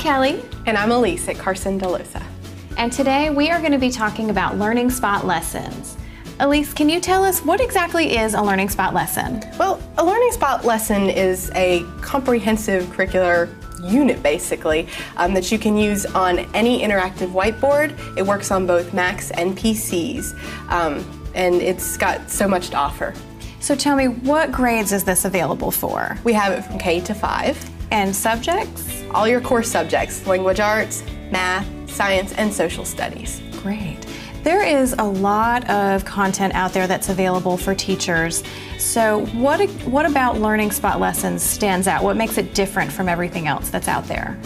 Kelly. And I'm Elise at Carson-Dellosa. And today we are going to be talking about Learning Spot Lessons. Elise, can you tell us what exactly is a Learning Spot lesson? Well, a Learning Spot lesson is a comprehensive curricular unit, basically, that you can use on any interactive whiteboard. It works on both Macs and PCs, and it's got so much to offer. So tell me, what grades is this available for? We have it from K to 5. And subjects? All your core subjects, language arts, math, science, and social studies. Great. There is a lot of content out there that's available for teachers. So what about Learning Spot Lessons stands out? What makes it different from everything else that's out there?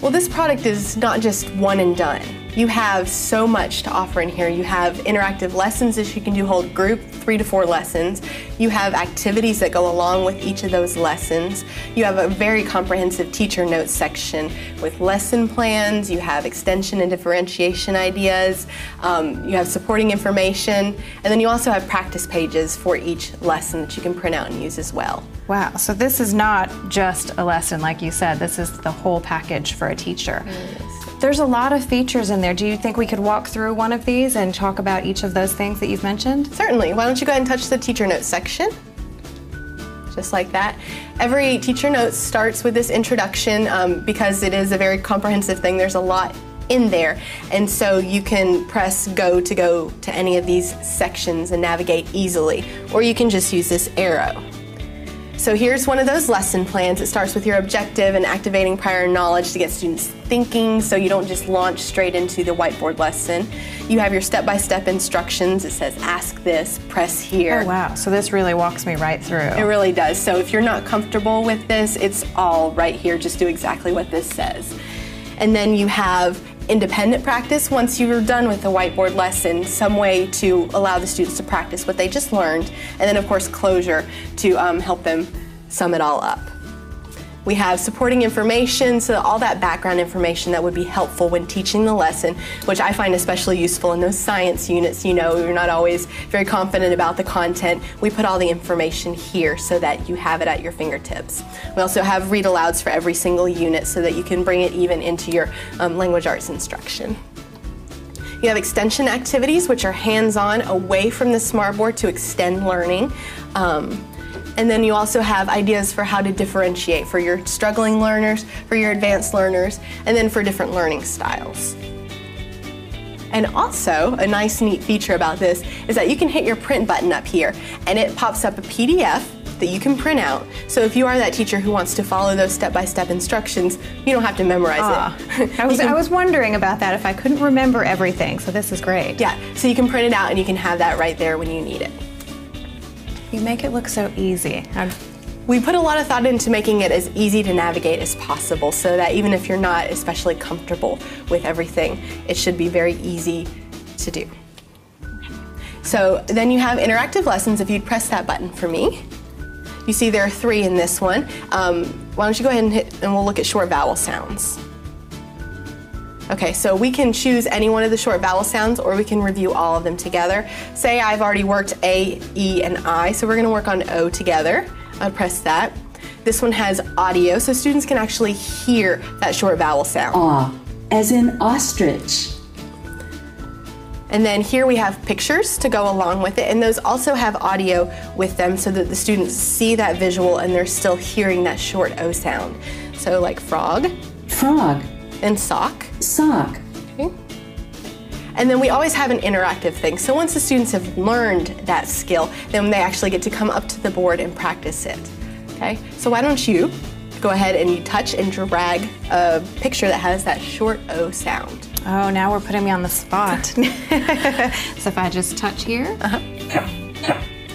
Well, this product is not just one and done. You have so much to offer in here. You have interactive lessons that you can do whole group, 3 to 4 lessons. You have activities that go along with each of those lessons. You have a very comprehensive teacher notes section with lesson plans. You have extension and differentiation ideas. You have supporting information. And then you also have practice pages for each lesson that you can print out and use as well. Wow, so this is not just a lesson, like you said. This is the whole package for a teacher. There's a lot of features in there. Do you think we could walk through one of these and talk about each of those things that you've mentioned? Certainly. Why don't you go ahead and touch the teacher notes section? Just like that. Every teacher note starts with this introduction because it is a very comprehensive thing. There's a lot in there, and so you can press go to any of these sections and navigate easily, or you can just use this arrow. So here's one of those lesson plans. It starts with your objective and activating prior knowledge to get students thinking so you don't just launch straight into the whiteboard lesson. You have your step-by-step instructions. It says ask this, press here. Oh wow, so this really walks me right through. It really does. So if you're not comfortable with this, it's all right here. Just do exactly what this says. And then you have independent practice once you're done with the whiteboard lesson, some way to allow the students to practice what they just learned, and then of course closure to help them sum it all up. We have supporting information, so all that background information that would be helpful when teaching the lesson, which I find especially useful in those science units. You know, you're not always very confident about the content. We put all the information here so that you have it at your fingertips. We also have read alouds for every single unit so that you can bring it even into your language arts instruction. You have extension activities, which are hands-on, away from the smartboard to extend learning. And then you also have ideas for how to differentiate for your struggling learners, for your advanced learners, and then for different learning styles. And also, a nice neat feature about this is that you can hit your print button up here, and it pops up a PDF that you can print out. So if you are that teacher who wants to follow those step-by-step instructions, you don't have to memorize it. I was wondering about that if I couldn't remember everything, so this is great. Yeah, so you can print it out and you can have that right there when you need it. You make it look so easy. We put a lot of thought into making it as easy to navigate as possible so that even if you're not especially comfortable with everything, it should be very easy to do. So then you have interactive lessons. If you'd press that button for me. You see there are 3 in this one. Why don't you go ahead and hit, and we'll look at short vowel sounds. Okay, so we can choose any one of the short vowel sounds, or we can review all of them together. Say I've already worked A, E, and I, so we're gonna work on O together. I'll press that. This one has audio, so students can actually hear that short vowel sound. Aw, as in ostrich. And then here we have pictures to go along with it, and those also have audio with them so that the students see that visual and they're still hearing that short O sound. So like frog. Frog. And sock. Sock. Okay. And then we always have an interactive thing. So once the students have learned that skill, then they actually get to come up to the board and practice it. Okay? So why don't you go ahead and you touch and drag a picture that has that short O sound. Oh, now we're putting me on the spot. So if I just touch here.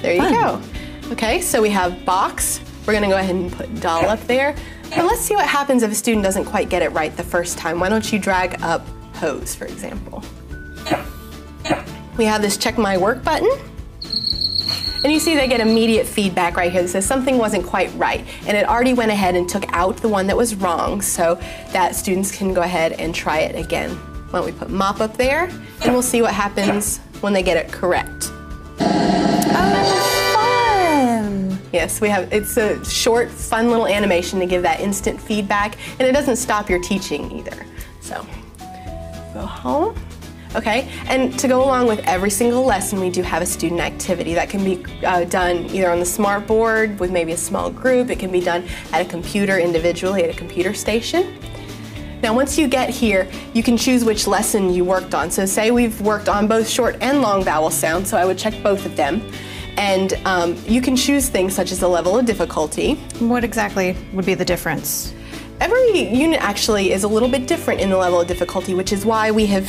There you go. Okay, so we have box. We're gonna go ahead and put doll up there. But let's see what happens if a student doesn't quite get it right the first time. Why don't you drag up hose, for example. We have this check my work button. And you see they get immediate feedback right here that says something wasn't quite right. And it already went ahead and took out the one that was wrong so that students can go ahead and try it again. Why don't we put mop up there, and we'll see what happens when they get it correct. Oh, fun! Yes, it's a short, fun little animation to give that instant feedback, and it doesn't stop your teaching either. So, go home. Okay, and to go along with every single lesson, we do have a student activity that can be done either on the smart board with maybe a small group. It can be done at a computer individually at a computer station. Now once you get here, you can choose which lesson you worked on. So say we've worked on both short and long vowel sounds, so I would check both of them. And you can choose things such as the level of difficulty. What exactly would be the difference? Every unit actually is a little bit different in the level of difficulty, which is why we have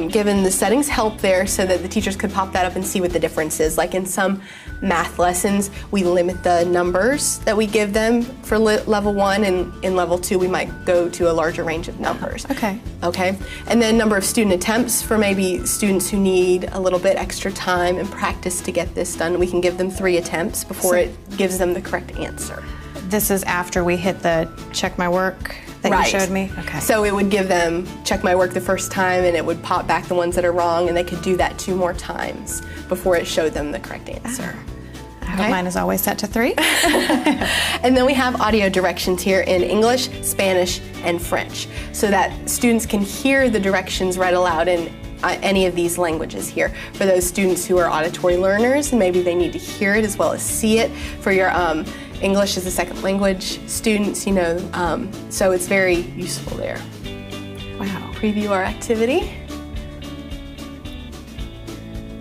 given the settings help there so that the teachers could pop that up and see what the difference is. Like in some math lessons, we limit the numbers that we give them for level 1, and in level 2 we might go to a larger range of numbers. Okay. Okay, and then number of student attempts for maybe students who need a little bit extra time and practice to get this done. We can give them 3 attempts before it gives them the correct answer. This is after we hit the check my work that you showed me? Okay. So it would give them check my work the first time, and it would pop back the ones that are wrong, and they could do that 2 more times before it showed them the correct answer. I hope mine is always set to 3. And then we have audio directions here in English, Spanish, and French, so that students can hear the directions read aloud in any of these languages here. For those students who are auditory learners, maybe they need to hear it as well as see it. For your English as a second language students, you know, so it's very useful there. Wow. Preview our activity.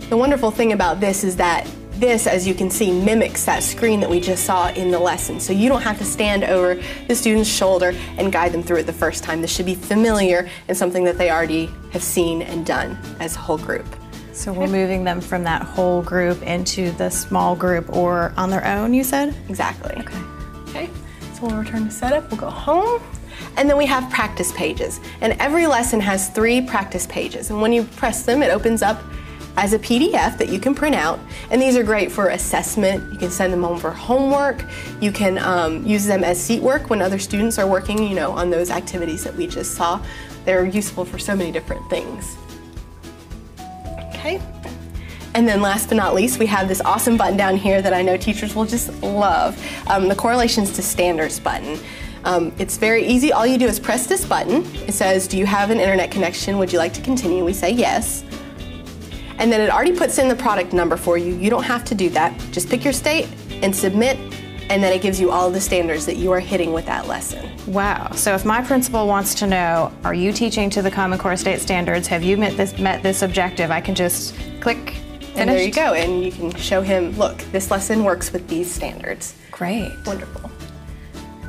The wonderful thing about this is that this, as you can see, mimics that screen that we just saw in the lesson. So you don't have to stand over the student's shoulder and guide them through it the first time. This should be familiar and something that they already have seen and done as a whole group. So we're moving them from that whole group into the small group or on their own, you said? Exactly. Okay. Okay, so we'll return to setup, we'll go home. And then we have practice pages. And every lesson has 3 practice pages. And when you press them, it opens up as a PDF that you can print out. And these are great for assessment. You can send them home for homework. You can use them as seat work when other students are working, you know, on those activities that we just saw. They're useful for so many different things. Okay. And then last but not least, we have this awesome button down here that I know teachers will just love, the correlations to standards button. It's very easy. All you do is press this button. It says, do you have an internet connection? Would you like to continue? We say yes. And then it already puts in the product number for you. You don't have to do that. Just pick your state and submit, and then it gives you all of the standards that you are hitting with that lesson. Wow. So if my principal wants to know, are you teaching to the Common Core State standards? Have you met this objective? I can just click finish. And there you go. And you can show him, look, this lesson works with these standards. Great. Wonderful.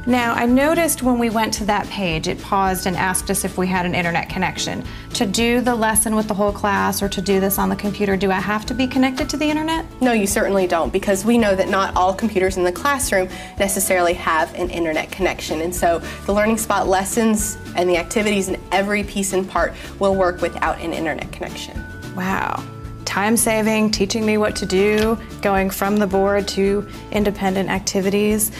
Now, I noticed when we went to that page, it paused and asked us if we had an internet connection. To do the lesson with the whole class or to do this on the computer, do I have to be connected to the internet? No, you certainly don't, because we know that not all computers in the classroom necessarily have an internet connection. And so the Learning Spot lessons and the activities and every piece and part will work without an internet connection. Wow. Time saving, teaching me what to do, going from the board to independent activities.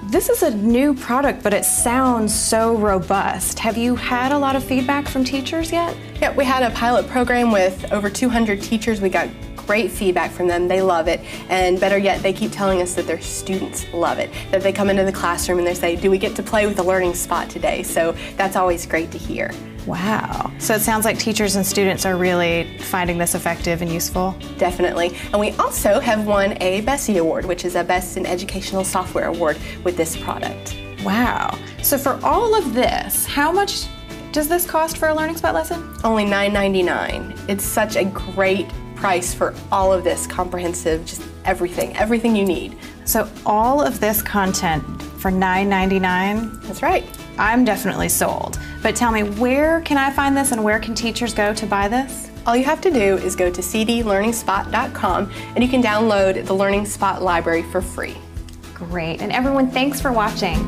This is a new product, but it sounds so robust. Have you had a lot of feedback from teachers yet? Yeah, we had a pilot program with over 200 teachers. We got great feedback from them. They love it. And better yet, they keep telling us that their students love it. That they come into the classroom and they say, do we get to play with the Learning Spot today? So that's always great to hear. Wow. So it sounds like teachers and students are really finding this effective and useful. Definitely. And we also have won a BESSIE Award, which is a Best in Educational Software Award with this product. Wow. So for all of this, how much does this cost for a Learning Spot lesson? Only $9.99. It's such a great price for all of this comprehensive, just everything you need. So all of this content for $9.99? That's right. I'm definitely sold. But tell me, where can I find this and where can teachers go to buy this? All you have to do is go to cdlearningspot.com and you can download the Learning Spot library for free. Great. And everyone, thanks for watching.